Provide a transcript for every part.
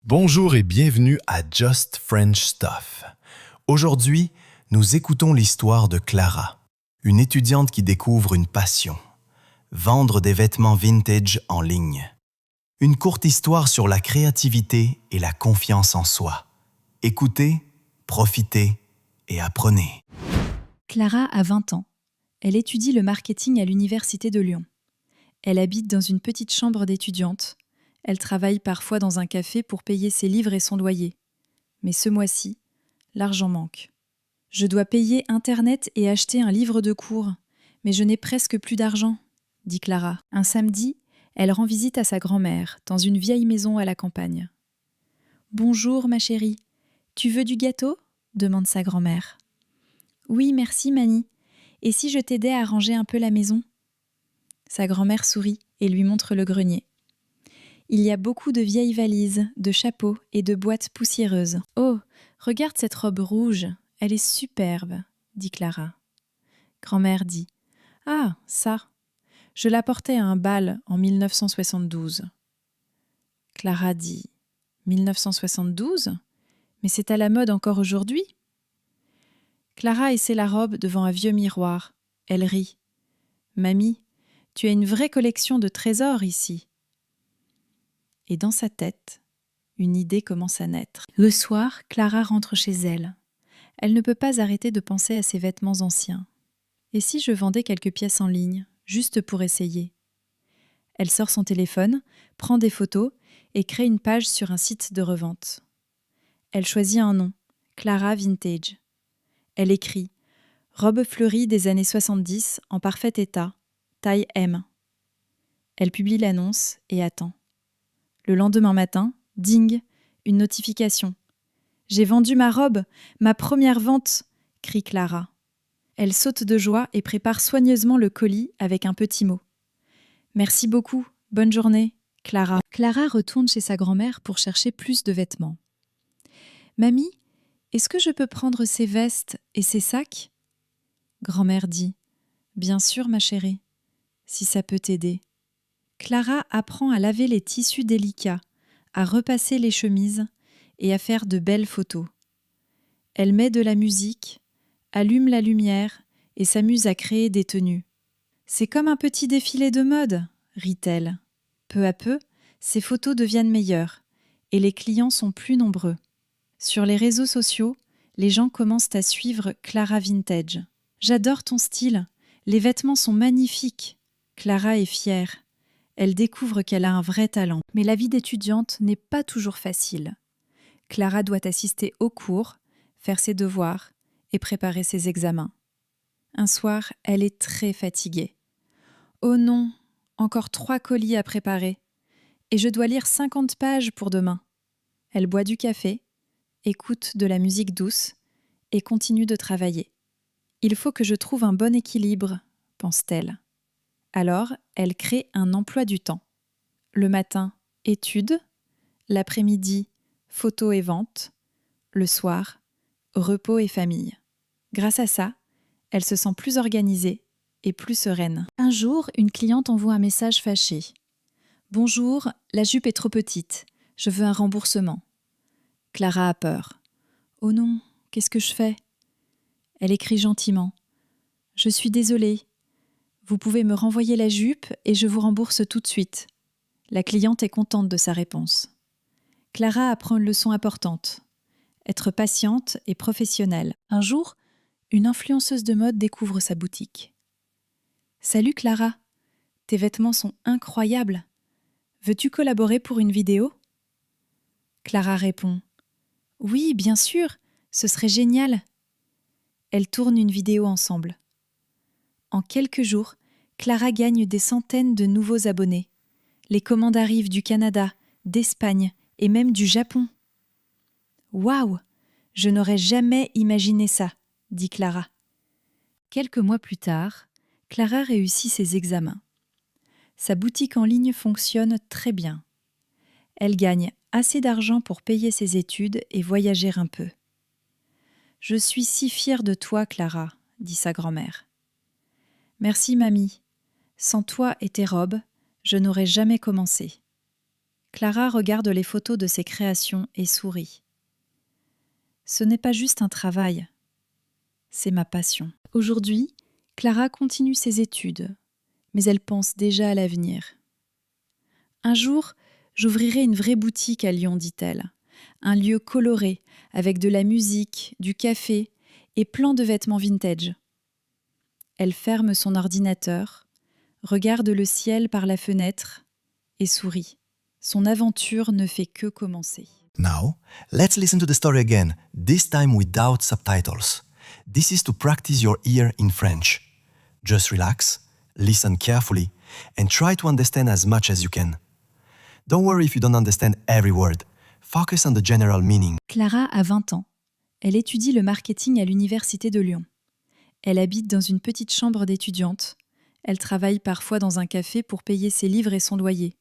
Bonjour et bienvenue à Just French Stuff. Aujourd'hui, nous écoutons l'histoire de Clara, une étudiante qui découvre une passion, vendre des vêtements vintage en ligne. Une courte histoire sur la créativité et la confiance en soi. Écoutez, profitez et apprenez. Clara a 20 ans. Elle étudie le marketing à l'Université de Lyon. Elle habite dans une petite chambre d'étudiante. Elle travaille parfois dans un café pour payer ses livres et son loyer. Mais ce mois-ci, l'argent manque. Je dois payer Internet et acheter un livre de cours. Mais je n'ai presque plus d'argent, dit Clara. Un samedi, elle rend visite à sa grand-mère, dans une vieille maison à la campagne. « Bonjour, ma chérie. Tu veux du gâteau ?» demande sa grand-mère. « Oui, merci, Mani. Et si je t'aidais à ranger un peu la maison ?» Sa grand-mère sourit et lui montre le grenier. Il y a beaucoup de vieilles valises, de chapeaux et de boîtes poussiéreuses. « Oh, regarde cette robe rouge, elle est superbe, » dit Clara. Grand-mère dit « Ah, ça, je la portais à un bal en 1972. » Clara dit « 1972 ? Mais c'est à la mode encore aujourd'hui ?» Clara essaie la robe devant un vieux miroir. Elle rit. « Mamie, tu as une vraie collection de trésors ici. » Et dans sa tête, une idée commence à naître. Le soir, Clara rentre chez elle. Elle ne peut pas arrêter de penser à ses vêtements anciens. Et si je vendais quelques pièces en ligne, juste pour essayer ? Elle sort son téléphone, prend des photos et crée une page sur un site de revente. Elle choisit un nom, Clara Vintage. Elle écrit « Robe fleurie des années 70 en parfait état, taille M ». Elle publie l'annonce et attend. Le lendemain matin, ding, une notification. « J'ai vendu ma robe, ma première vente !» crie Clara. Elle saute de joie et prépare soigneusement le colis avec un petit mot. « Merci beaucoup, bonne journée, Clara. » Clara retourne chez sa grand-mère pour chercher plus de vêtements. « Mamie, est-ce que je peux prendre ces vestes et ces sacs ?» Grand-mère dit « Bien sûr, ma chérie, si ça peut t'aider. » Clara apprend à laver les tissus délicats, à repasser les chemises et à faire de belles photos. Elle met de la musique, allume la lumière et s'amuse à créer des tenues. « C'est comme un petit défilé de mode !» rit-elle. Peu à peu, ses photos deviennent meilleures et les clients sont plus nombreux. Sur les réseaux sociaux, les gens commencent à suivre Clara Vintage. « J'adore ton style, les vêtements sont magnifiques !» Clara est fière. Elle découvre qu'elle a un vrai talent. Mais la vie d'étudiante n'est pas toujours facile. Clara doit assister aux cours, faire ses devoirs et préparer ses examens. Un soir, elle est très fatiguée. « Oh non, encore 3 colis à préparer. Et je dois lire 50 pages pour demain. » Elle boit du café, écoute de la musique douce et continue de travailler. « Il faut que je trouve un bon équilibre, » pense-t-elle. Alors, elle crée un emploi du temps. Le matin, études. L'après-midi, photos et ventes. Le soir, repos et famille. Grâce à ça, elle se sent plus organisée et plus sereine. Un jour, une cliente envoie un message fâché. « Bonjour, la jupe est trop petite. Je veux un remboursement. » Clara a peur. « Oh non, qu'est-ce que je fais ?» Elle écrit gentiment. « Je suis désolée. Vous pouvez me renvoyer la jupe et je vous rembourse tout de suite. » La cliente est contente de sa réponse. Clara apprend une leçon importante. Être patiente et professionnelle. Un jour, une influenceuse de mode découvre sa boutique. « Salut Clara, tes vêtements sont incroyables. Veux-tu collaborer pour une vidéo ?» Clara répond « Oui, bien sûr, ce serait génial. » Elles tournent une vidéo ensemble. En quelques jours, Clara gagne des centaines de nouveaux abonnés. Les commandes arrivent du Canada, d'Espagne et même du Japon. « Waouh, je n'aurais jamais imaginé ça », dit Clara. Quelques mois plus tard, Clara réussit ses examens. Sa boutique en ligne fonctionne très bien. Elle gagne assez d'argent pour payer ses études et voyager un peu. « Je suis si fière de toi, Clara », dit sa grand-mère. « Merci, mamie. Sans toi et tes robes, je n'aurais jamais commencé. » Clara regarde les photos de ses créations et sourit. Ce n'est pas juste un travail, c'est ma passion. Aujourd'hui, Clara continue ses études, mais elle pense déjà à l'avenir. Un jour, j'ouvrirai une vraie boutique à Lyon, dit-elle. Un lieu coloré, avec de la musique, du café et plein de vêtements vintage. Elle ferme son ordinateur, regarde le ciel par la fenêtre et sourit. Son aventure ne fait que commencer. Now, let's listen to the story again, this time without subtitles. This is to practice your ear in French. Just relax, listen carefully, and try to understand as much as you can. Don't worry if you don't understand every word. Focus on the general meaning. Clara a 20 ans. Elle étudie le marketing à l'Université de Lyon. Elle habite dans une petite chambre d'étudiante. Elle travaille parfois dans un café pour payer ses livres et son loyer.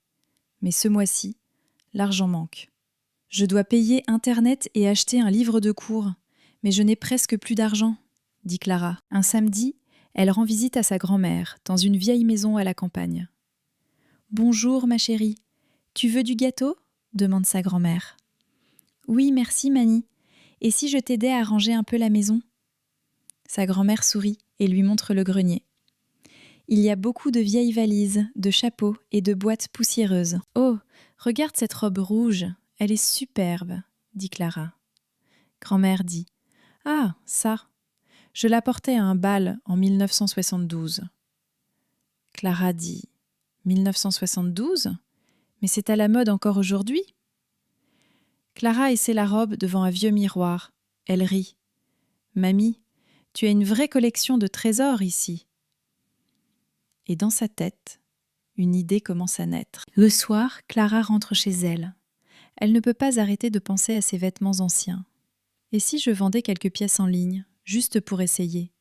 Mais ce mois-ci, l'argent manque. Je dois payer Internet et acheter un livre de cours, mais je n'ai presque plus d'argent, dit Clara. Un samedi, elle rend visite à sa grand-mère, dans une vieille maison à la campagne. « Bonjour, ma chérie. Tu veux du gâteau ?» demande sa grand-mère. « Oui, merci, Mani. Et si je t'aidais à ranger un peu la maison ?» Sa grand-mère sourit et lui montre le grenier. Il y a beaucoup de vieilles valises, de chapeaux et de boîtes poussiéreuses. « Oh, regarde cette robe rouge. Elle est superbe, » dit Clara. Grand-mère dit « Ah, ça, je la portais à un bal en 1972. » Clara dit « 1972 ? Mais c'est à la mode encore aujourd'hui ?» Clara essaie la robe devant un vieux miroir. Elle rit. « Mamie, tu as une vraie collection de trésors ici. » Et dans sa tête, une idée commence à naître. Le soir, Clara rentre chez elle. Elle ne peut pas arrêter de penser à ses vêtements anciens. Et si je vendais quelques pièces en ligne, juste pour essayer ?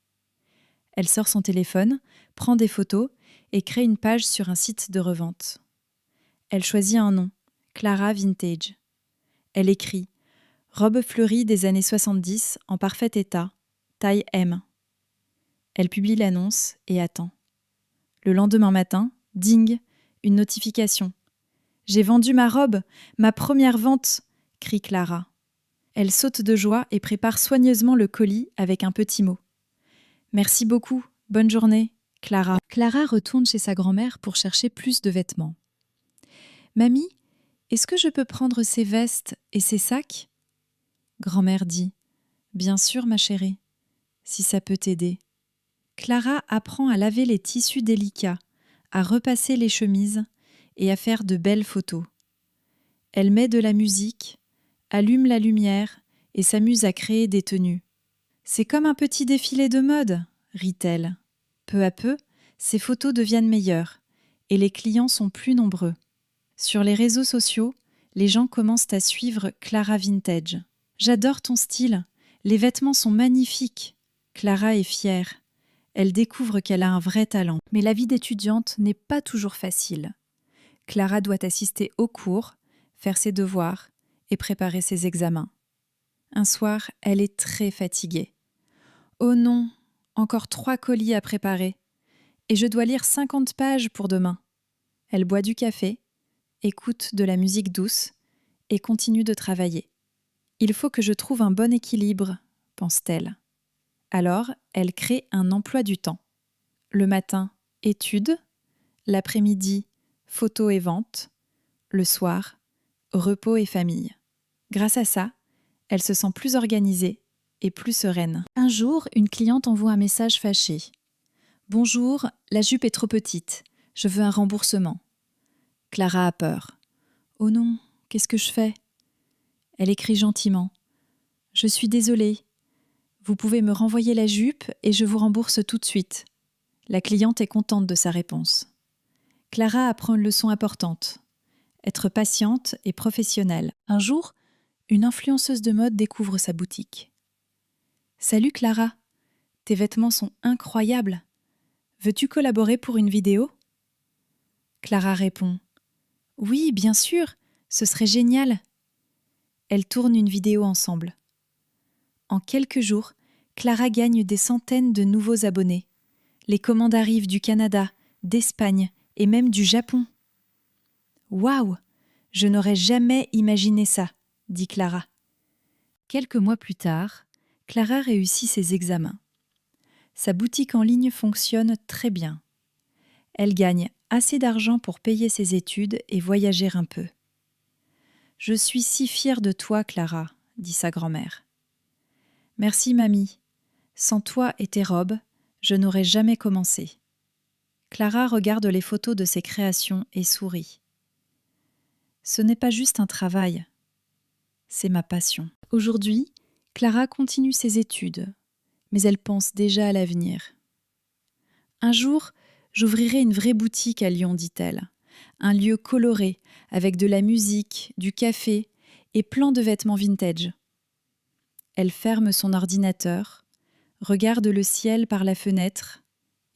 Elle sort son téléphone, prend des photos et crée une page sur un site de revente. Elle choisit un nom, Clara Vintage. Elle écrit « Robe fleurie des années 70 en parfait état, taille M ». Elle publie l'annonce et attend. Le lendemain matin, ding, une notification. « J'ai vendu ma robe, ma première vente !» crie Clara. Elle saute de joie et prépare soigneusement le colis avec un petit mot. « Merci beaucoup, bonne journée, Clara. » Clara retourne chez sa grand-mère pour chercher plus de vêtements. « Mamie, est-ce que je peux prendre ces vestes et ces sacs ?» Grand-mère dit « Bien sûr, ma chérie, si ça peut t'aider. » Clara apprend à laver les tissus délicats, à repasser les chemises et à faire de belles photos. Elle met de la musique, allume la lumière et s'amuse à créer des tenues. « C'est comme un petit défilé de mode !» rit-elle. Peu à peu, ses photos deviennent meilleures et les clients sont plus nombreux. Sur les réseaux sociaux, les gens commencent à suivre Clara Vintage. « J'adore ton style, les vêtements sont magnifiques !» Clara est fière. Elle découvre qu'elle a un vrai talent. Mais la vie d'étudiante n'est pas toujours facile. Clara doit assister aux cours, faire ses devoirs et préparer ses examens. Un soir, elle est très fatiguée. « Oh non, encore 3 colis à préparer. Et je dois lire 50 pages pour demain. » Elle boit du café, écoute de la musique douce et continue de travailler. « Il faut que je trouve un bon équilibre, » pense-t-elle. Alors, elle crée un emploi du temps. Le matin, études. L'après-midi, photos et ventes. Le soir, repos et famille. Grâce à ça, elle se sent plus organisée et plus sereine. Un jour, une cliente envoie un message fâché. « Bonjour, la jupe est trop petite. Je veux un remboursement. » Clara a peur. « Oh non, qu'est-ce que je fais ?» Elle écrit gentiment. « Je suis désolée. Vous pouvez me renvoyer la jupe et je vous rembourse tout de suite. » La cliente est contente de sa réponse. Clara apprend une leçon importante. Être patiente et professionnelle. Un jour, une influenceuse de mode découvre sa boutique. « Salut Clara, tes vêtements sont incroyables. Veux-tu collaborer pour une vidéo ?» Clara répond « Oui, bien sûr, ce serait génial. » Elles tournent une vidéo ensemble. En quelques jours, Clara gagne des centaines de nouveaux abonnés. Les commandes arrivent du Canada, d'Espagne et même du Japon. « Waouh, Je n'aurais jamais imaginé ça, dit Clara. Quelques mois plus tard, Clara réussit ses examens. Sa boutique en ligne fonctionne très bien. Elle gagne assez d'argent pour payer ses études et voyager un peu. « Je suis si fière de toi, Clara », dit sa grand-mère. « Merci, mamie. Sans toi et tes robes, je n'aurais jamais commencé. » Clara regarde les photos de ses créations et sourit. « Ce n'est pas juste un travail, c'est ma passion. » Aujourd'hui, Clara continue ses études, mais elle pense déjà à l'avenir. « Un jour, j'ouvrirai une vraie boutique à Lyon, dit-elle. Un lieu coloré, avec de la musique, du café et plein de vêtements vintage. » Elle ferme son ordinateur, regarde le ciel par la fenêtre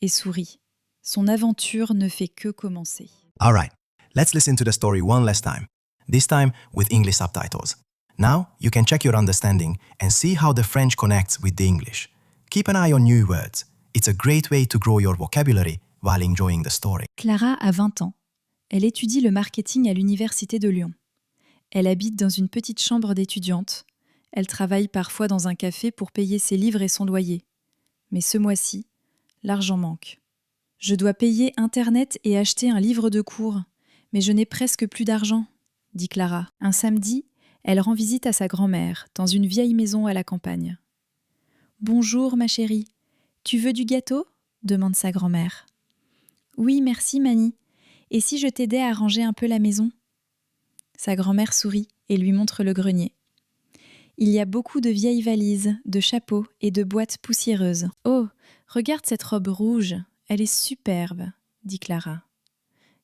et sourit. Son aventure ne fait que commencer. All right, let's listen to the story one last time, this time with English subtitles. Now you can check your understanding and see how the French connects with the English. Keep an eye on new words. It's a great way to grow your vocabulary while enjoying the story. Clara a 20 ans. Elle étudie le marketing à l'Université de Lyon. Elle habite dans une petite chambre d'étudiante. Elle travaille parfois dans un café pour payer ses livres et son loyer. Mais ce mois-ci, l'argent manque. « Je dois payer Internet et acheter un livre de cours, mais je n'ai presque plus d'argent, » dit Clara. Un samedi, elle rend visite à sa grand-mère, dans une vieille maison à la campagne. « Bonjour, ma chérie. Tu veux du gâteau ?» demande sa grand-mère. « Oui, merci, Mani. Et si je t'aidais à ranger un peu la maison ?» Sa grand-mère sourit et lui montre le grenier. Il y a beaucoup de vieilles valises, de chapeaux et de boîtes poussiéreuses. « Oh, regarde cette robe rouge, elle est superbe, » dit Clara.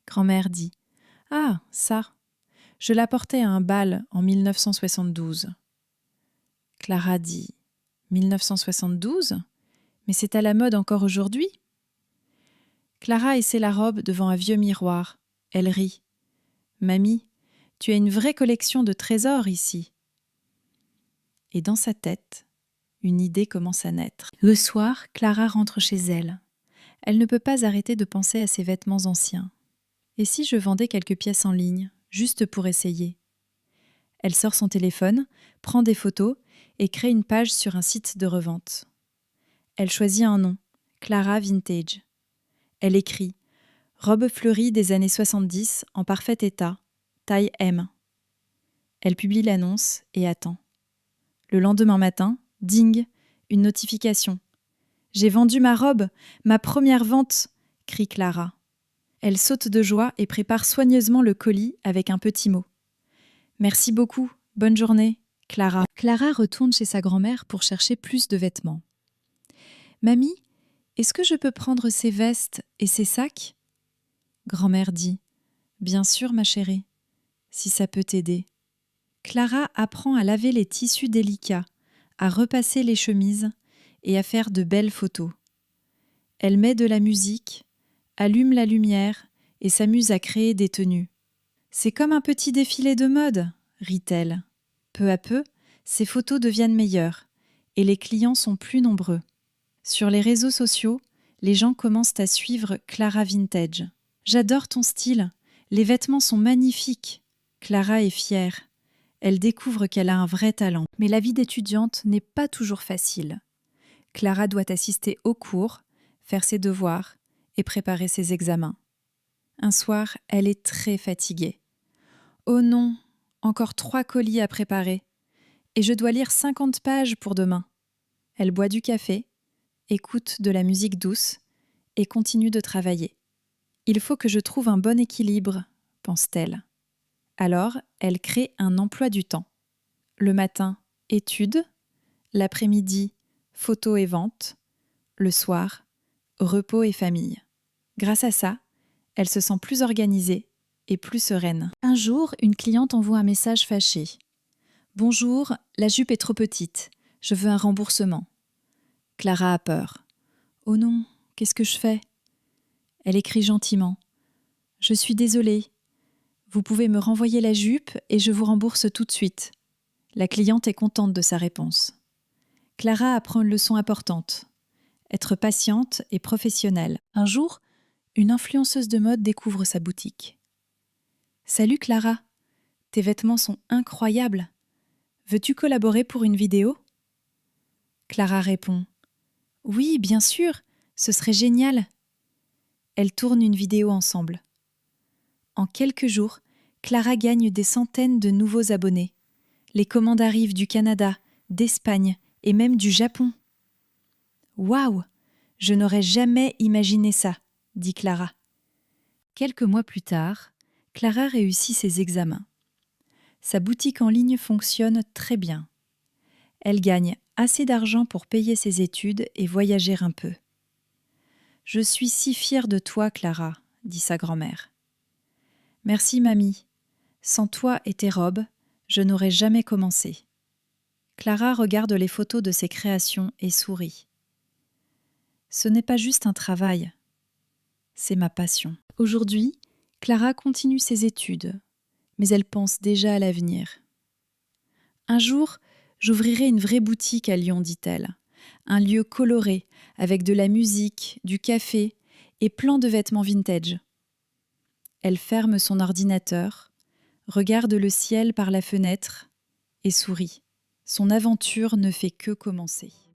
Grand-mère dit « Ah, ça, je la portais à un bal en 1972. » Clara dit « 1972 ? Mais c'est à la mode encore aujourd'hui ?» Clara essaie la robe devant un vieux miroir. Elle rit. « Mamie, tu as une vraie collection de trésors ici. » Et dans sa tête, une idée commence à naître. Le soir, Clara rentre chez elle. Elle ne peut pas arrêter de penser à ses vêtements anciens. Et si je vendais quelques pièces en ligne, juste pour essayer ? Elle sort son téléphone, prend des photos et crée une page sur un site de revente. Elle choisit un nom, Clara Vintage. Elle écrit « Robe fleurie des années 70 en parfait état, taille M ». Elle publie l'annonce et attend. Le lendemain matin, ding, une notification. « J'ai vendu ma robe, ma première vente !» crie Clara. Elle saute de joie et prépare soigneusement le colis avec un petit mot. « Merci beaucoup, bonne journée, Clara. » Clara retourne chez sa grand-mère pour chercher plus de vêtements. « Mamie, est-ce que je peux prendre ces vestes et ces sacs ?» Grand-mère dit « Bien sûr, ma chérie, si ça peut t'aider. » Clara apprend à laver les tissus délicats, à repasser les chemises et à faire de belles photos. Elle met de la musique, allume la lumière et s'amuse à créer des tenues. « C'est comme un petit défilé de mode », rit-elle. Peu à peu, ses photos deviennent meilleures et les clients sont plus nombreux. Sur les réseaux sociaux, les gens commencent à suivre Clara Vintage. « J'adore ton style, les vêtements sont magnifiques. » Clara est fière. Elle découvre qu'elle a un vrai talent. Mais la vie d'étudiante n'est pas toujours facile. Clara doit assister aux cours, faire ses devoirs et préparer ses examens. Un soir, elle est très fatiguée. « Oh non, encore 3 colis à préparer. Et je dois lire 50 pages pour demain. » Elle boit du café, écoute de la musique douce et continue de travailler. « Il faut que je trouve un bon équilibre, » pense-t-elle. Alors, elle crée un emploi du temps. Le matin, études. L'après-midi, photos et ventes. Le soir, repos et famille. Grâce à ça, elle se sent plus organisée et plus sereine. Un jour, une cliente envoie un message fâché. « Bonjour, la jupe est trop petite. Je veux un remboursement. » Clara a peur. « Oh non, qu'est-ce que je fais ?» Elle écrit gentiment. « Je suis désolée. Vous pouvez me renvoyer la jupe et je vous rembourse tout de suite. » La cliente est contente de sa réponse. Clara apprend une leçon importante. Être patiente et professionnelle. Un jour, une influenceuse de mode découvre sa boutique. « Salut Clara, Tes vêtements sont incroyables. Veux-tu collaborer pour une vidéo ? Clara répond « Oui, bien sûr, ce serait génial !» Elles tournent une vidéo ensemble. En quelques jours, Clara gagne des centaines de nouveaux abonnés. Les commandes arrivent du Canada, d'Espagne et même du Japon. « Waouh ! Je n'aurais jamais imaginé ça !» dit Clara. Quelques mois plus tard, Clara réussit ses examens. Sa boutique en ligne fonctionne très bien. Elle gagne assez d'argent pour payer ses études et voyager un peu. « Je suis si fière de toi, Clara, » dit sa grand-mère. « Merci, mamie. Sans toi et tes robes, je n'aurais jamais commencé. » Clara regarde les photos de ses créations et sourit. « Ce n'est pas juste un travail, c'est ma passion. » Aujourd'hui, Clara continue ses études, mais elle pense déjà à l'avenir. « Un jour, j'ouvrirai une vraie boutique à Lyon, dit-elle. Un lieu coloré, avec de la musique, du café et plein de vêtements vintage. » Elle ferme son ordinateur, regarde le ciel par la fenêtre et sourit. Son aventure ne fait que commencer.